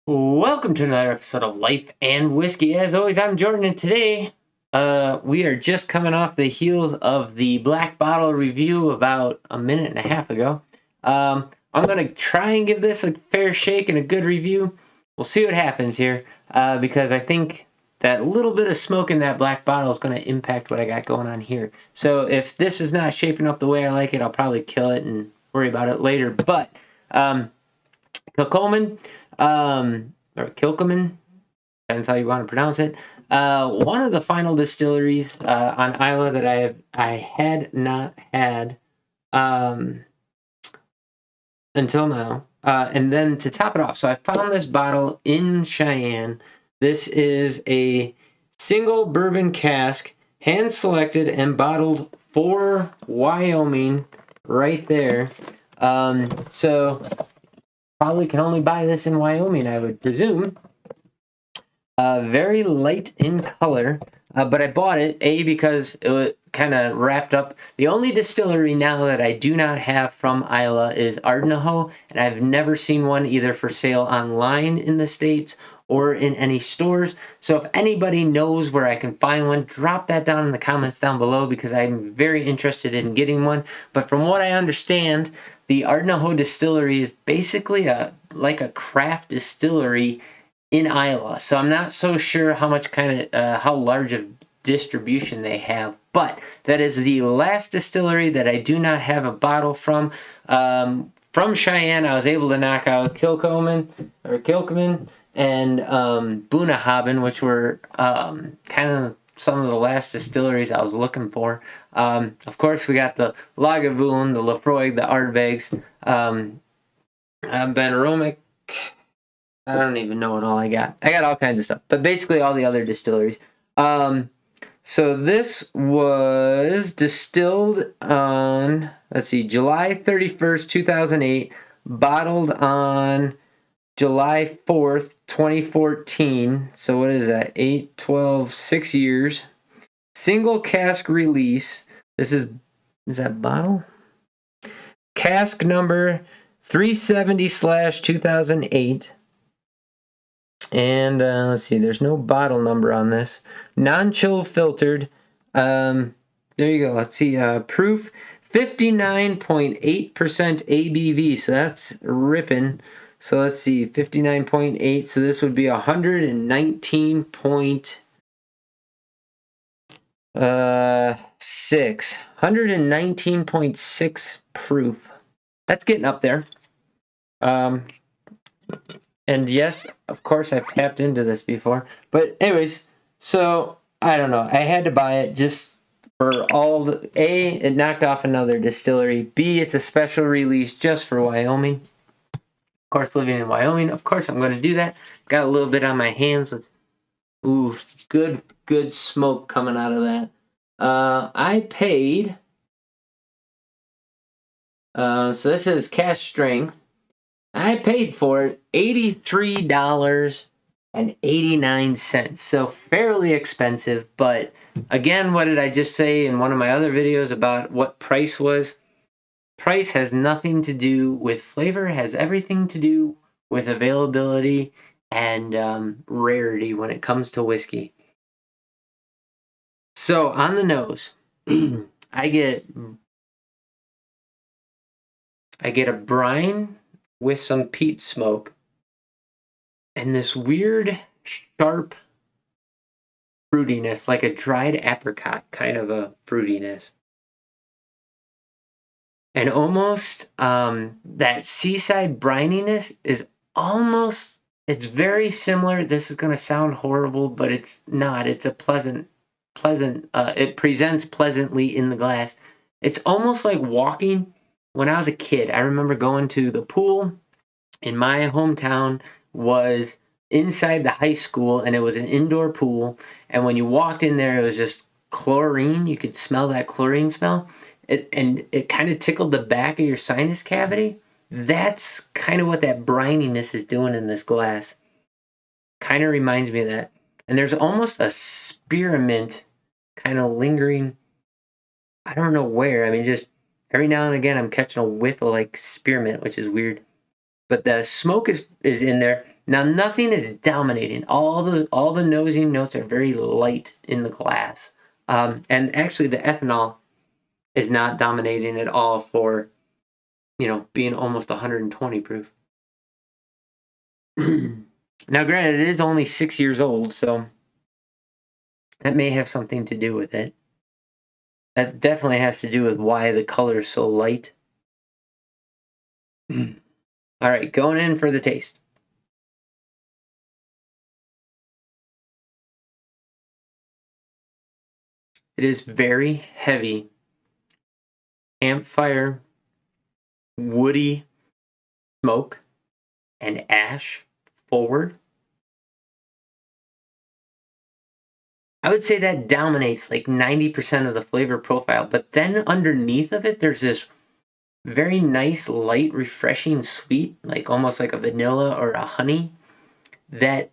Welcome to another episode of Life and Whiskey. As always, I'm Jordan, and today we are just coming off the heels of the Black Bottle review about a minute and a half ago. I'm going to try and give this a fair shake and a good review. We'll see what happens here because I think that little bit of smoke in that Black Bottle is going to impact what I got going on here. So if this is not shaping up the way I like it, I'll probably kill it and worry about it later. But Kilchoman, or Kilchoman, depends how you want to pronounce it. One of the final distilleries on Islay that I had not had until now. And then to top it off, so I found this bottle in Cheyenne. This is a single bourbon cask, hand selected and bottled for Wyoming, right there. So probably can only buy this in Wyoming, I would presume. Very light in color, but I bought it, because it kind of wrapped up. The only distillery now that I do not have from Islay is Idaho, and I've never seen one either for sale online in the States or in any stores. So if anybody knows where I can find one, drop that down in the comments down below because I'm very interested in getting one. But from what I understand, the Idaho distillery is basically like a craft distillery in Islay. So I'm not so sure how much how large of distribution they have. But that is the last distillery that I do not have a bottle from. From Cheyenne, I was able to knock out Kilchoman and Bunnahabhain, which were kind of some of the last distilleries I was looking for. Of course, we got the Lagavulin, the Laphroaig, the Ardbegs, Benromic. I don't even know what all I got. I got all kinds of stuff, but basically all the other distilleries. So this was distilled on, July 31st, 2008, bottled on July 4th, 2014. So what is that? 8, 12, 6 years. Single cask release. Is that bottle? Cask number 370/2008. And let's see, there's no bottle number on this. Non-chill filtered. There you go. Let's see. Proof 59.8% ABV. So that's ripping. So let's see. 59.8. So this would be 119.6. 119.6 proof. That's getting up there. And yes, of course, I've tapped into this before. But anyways, so I don't know. I had to buy it just for all the A, it knocked off another distillery. B, it's a special release just for Wyoming. Of course, living in Wyoming, of course I'm going to do that. Got a little bit on my hands. Ooh, good smoke coming out of that. I paid. So this is cash strength. I paid for it $83.89. So fairly expensive, but again, what did I just say in one of my other videos about what price was? Price has nothing to do with flavor, has everything to do with availability and rarity when it comes to whiskey. So on the nose, I get a brine with some peat smoke and this weird sharp fruitiness, like a dried apricot kind of a fruitiness. And almost that seaside brininess is almost, it's very similar. This is going to sound horrible, but it's not. It's a pleasant, it presents pleasantly in the glass. It's almost like walking. When I was a kid, I remember going to the pool in my hometown was inside the high school, and it was an indoor pool. And when you walked in there, it was just chlorine. You could smell that chlorine smell. It kind of tickled the back of your sinus cavity. That's kind of what that brininess is doing in this glass. Kind of reminds me of that. And there's almost a spearmint kind of lingering. I don't know where. I mean, just every now and again, I'm catching a whiff of like spearmint, which is weird. But the smoke is in there. Now nothing is dominating. All the nosing notes are very light in the glass. And actually the ethanol is not dominating at all for, being almost 120 proof. Now granted, it is only 6 years old, so that may have something to do with it. That definitely has to do with why the color is so light. All right, going in for the taste. It is very heavy, campfire, woody smoke, and ash forward. I would say that dominates like 90% of the flavor profile, but then underneath of it, there's this very nice, light, refreshing sweet, like almost like a vanilla or a honey, that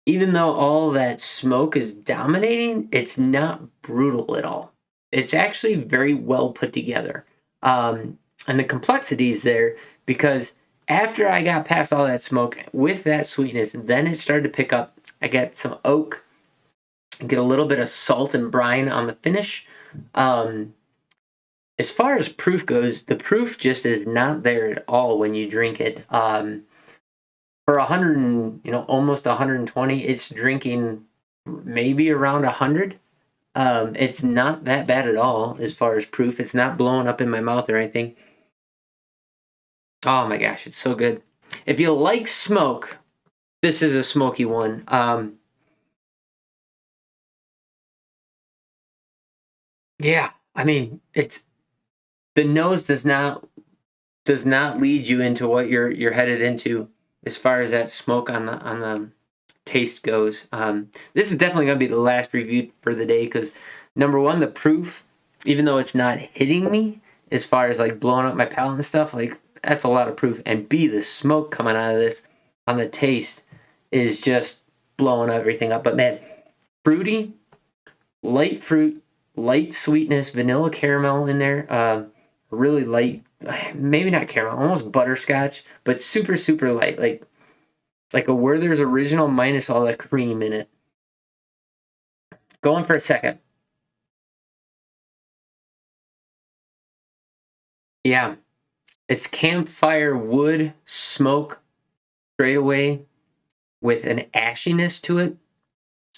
even though all that smoke is dominating, it's not brutal at all. It's actually very well put together. And the complexity is there because after I got past all that smoke with that sweetness, then it started to pick up. I got some oak, get a little bit of salt and brine on the finish. As far as proof goes, the proof just is not there at all when you drink it. For 100, almost 120, it's drinking maybe around 100. It's not that bad at all as far as proof. It's not blowing up in my mouth or anything. Oh my gosh, it's so good. If you like smoke, this is a smoky one. Yeah, I mean, it's the nose does not lead you into what you're headed into as far as that smoke on the taste goes. This is definitely gonna be the last review for the day because number one, the proof, even though it's not hitting me as far as like blowing up my palate and stuff, like that's a lot of proof. And B, the smoke coming out of this on the taste is just blowing everything up. But man, fruity, light fruit, light sweetness, vanilla caramel in there. Really light, maybe not caramel, almost butterscotch, but super super light, like a Werther's original minus all that cream in it. Going for a second. Yeah, it's campfire wood smoke straight away with an ashiness to it,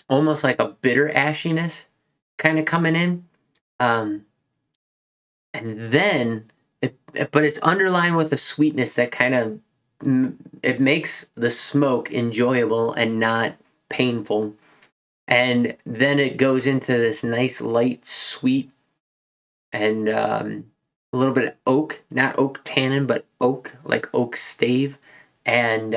almost like a bitter ashiness kind of coming in. Um, and then, but it's underlined with a sweetness that kind of it makes the smoke enjoyable and not painful. And then it goes into this nice light sweet and a little bit of oak, not oak tannin, but oak, like oak stave, and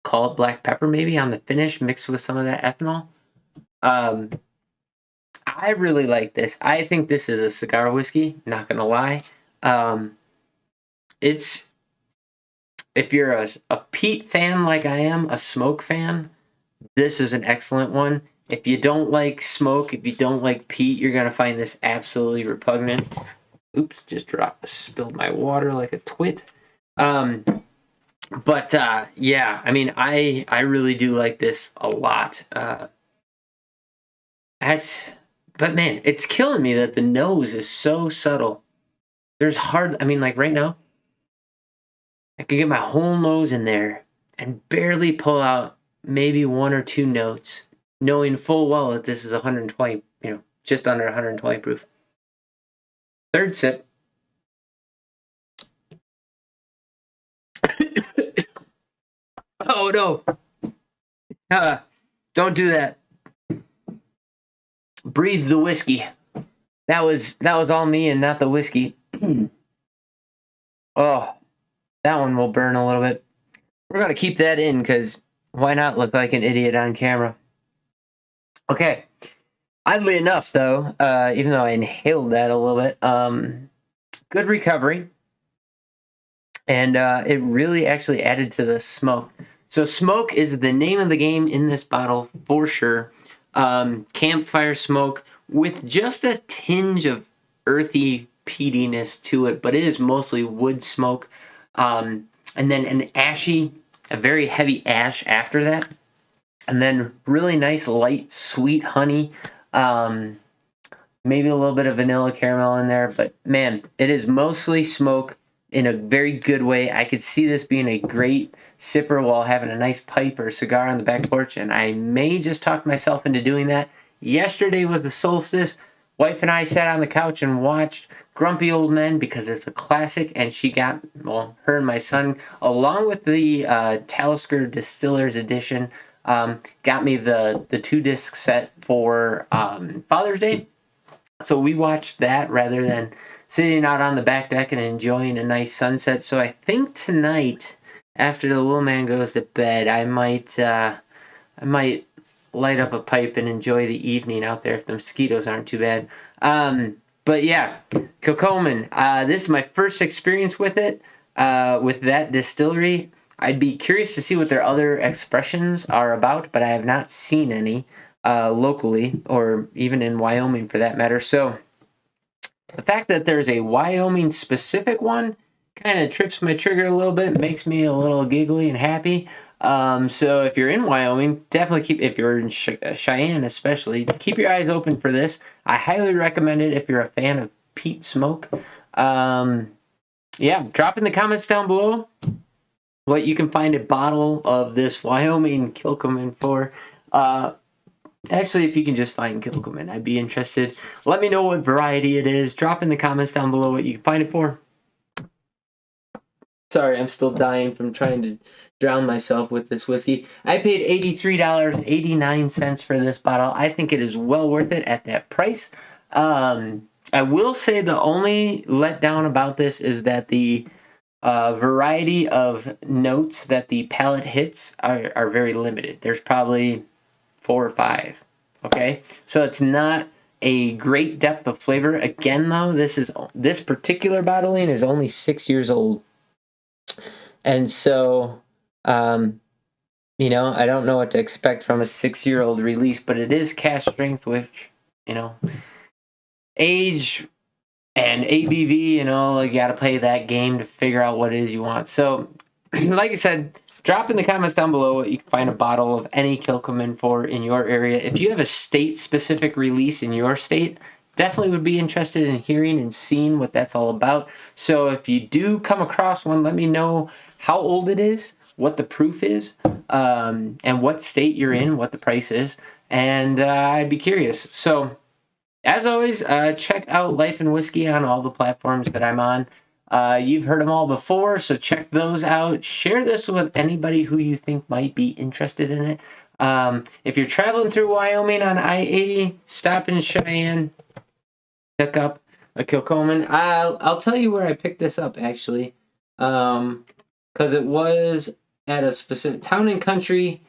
call it black pepper maybe on the finish, mixed with some of that ethanol. Um, I really like this. I think this is a cigar whiskey. Not gonna lie. Um, it's if you're a peat fan like I am, a smoke fan, this is an excellent one. If you don't like smoke, if you don't like peat, you're gonna find this absolutely repugnant. Oops, just spilled my water like a twit. Um, but yeah, I mean, I really do like this a lot. That's, but man, it's killing me that the nose is so subtle. I mean, like right now, I could get my whole nose in there and barely pull out maybe one or two notes, knowing full well that this is 120, just under 120 proof. Third sip. Oh no. Don't do that. Breathe the whiskey. That was all me and not the whiskey. Oh, that one will burn a little bit. We're gonna keep that in because why not look like an idiot on camera? Okay. Oddly enough, though, even though I inhaled that a little bit, good recovery, and it really actually added to the smoke. So smoke is the name of the game in this bottle for sure. Campfire smoke with just a tinge of earthy peatiness to it, but it is mostly wood smoke. and then a very heavy ash after that, and then really nice light sweet honey. Maybe a little bit of vanilla caramel in there, but man, it is mostly smoke in a very good way. I could see this being a great sipper while having a nice pipe or cigar on the back porch, and I may just talk myself into doing that. Yesterday was the solstice. Wife and I sat on the couch and watched Grumpy Old Men because it's a classic, and she got, well, her and my son, along with the Talisker Distillers Edition, got me the 2-disc set for Father's Day. So we watched that rather than sitting out on the back deck and enjoying a nice sunset. So I think tonight, after the little man goes to bed, I might light up a pipe and enjoy the evening out there if the mosquitoes aren't too bad. But yeah, Kilchoman. This is my first experience with it, with that distillery. I'd be curious to see what their other expressions are about, but I have not seen any locally or even in Wyoming for that matter. So the fact that there's a Wyoming specific one kind of trips my trigger a little bit, makes me a little giggly and happy. So if you're in Wyoming, definitely if you're in Cheyenne especially, keep your eyes open for this. I highly recommend it if you're a fan of peat smoke. Yeah, drop in the comments down below what you can find a bottle of this Wyoming Kilchoman for. Actually, if you can just find Kilchoman, I'd be interested. Let me know what variety it is. Drop in the comments down below what you can find it for. Sorry, I'm still dying from trying to drown myself with this whiskey. I paid $83.89 for this bottle. I think it is well worth it at that price. I will say the only letdown about this is that the variety of notes that the palate hits are very limited. There's probably 4 or 5. Okay, so it's not a great depth of flavor. Again, though, this particular bottling is only 6 years old, and so I don't know what to expect from a 6-year-old release, but it is cask strength, which age and ABV, you got to play that game to figure out what it is you want. So, like I said, drop in the comments down below what you can find a bottle of any Kilchoman for in your area. If you have a state-specific release in your state, definitely would be interested in hearing and seeing what that's all about. So if you do come across one, let me know how old it is, what the proof is, and what state you're in, what the price is, and I'd be curious. So, as always, check out Life and Whiskey on all the platforms that I'm on. You've heard them all before, so check those out. Share this with anybody who you think might be interested in it. If you're traveling through Wyoming on I-80, stop in Cheyenne, pick up a Kilchoman. I'll tell you where I picked this up, actually, because it was at a specific Town and Country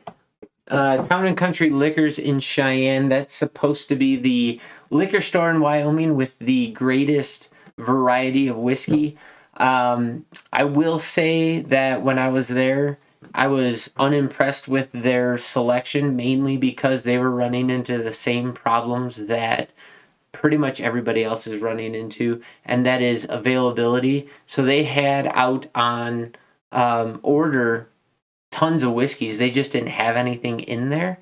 Liquors in Cheyenne. That's supposed to be the liquor store in Wyoming with the greatest variety of whiskey. I will say that when I was there, I was unimpressed with their selection, mainly because they were running into the same problems that pretty much everybody else is running into, and that is availability. So they had out on order tons of whiskeys. They just didn't have anything in there.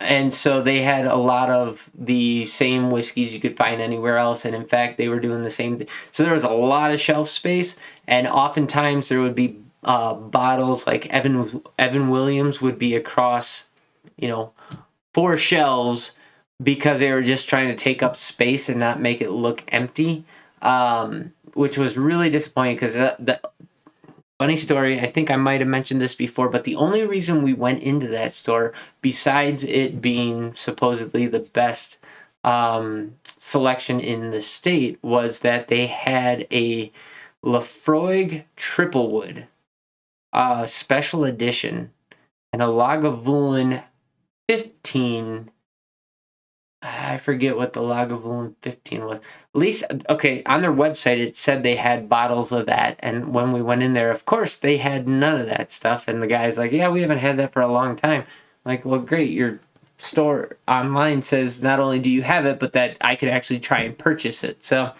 And so they had a lot of the same whiskeys you could find anywhere else. And in fact, they were doing the same thing. So there was a lot of shelf space. And oftentimes there would be bottles like Evan Williams would be across, 4 shelves because they were just trying to take up space and not make it look empty, which was really disappointing because funny story, I think I might have mentioned this before, but the only reason we went into that store, besides it being supposedly the best selection in the state, was that they had a Lafroig Triplewood special edition and a Lagavulin 15. I forget what the Lagavulin 15 was. At least, okay, on their website it said they had bottles of that, and when we went in there, of course, they had none of that stuff, and the guy's like, yeah, we haven't had that for a long time. I'm like, well, great, your store online says not only do you have it, but that I could actually try and purchase it. So,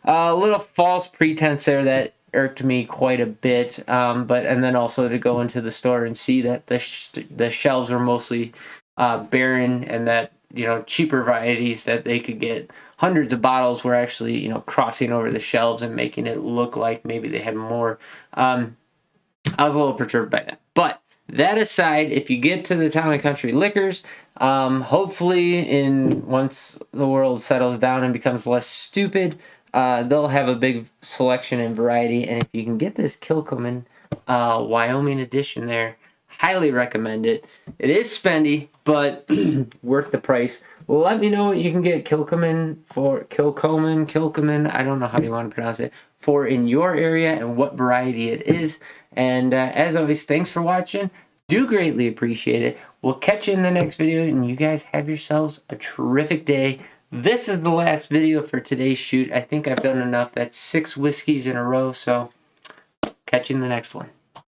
a little false pretense there that irked me quite a bit. And then also to go into the store and see that the shelves are mostly barren, and that, cheaper varieties that they could get hundreds of bottles were actually, crossing over the shelves and making it look like maybe they had more. I was a little perturbed by that. But that aside, if you get to the Town and Country Liquors, hopefully once the world settles down and becomes less stupid, they'll have a big selection and variety. And if you can get this Kilchoman Wyoming edition there, highly recommend it. It is spendy, but worth the price. Well, let me know what you can get Kilchoman, I don't know how you want to pronounce it, for in your area and what variety it is. And as always, thanks for watching. Do greatly appreciate it. We'll catch you in the next video, and you guys have yourselves a terrific day. This is the last video for today's shoot. I think I've done enough. That's 6 whiskeys in a row, so catch you in the next one.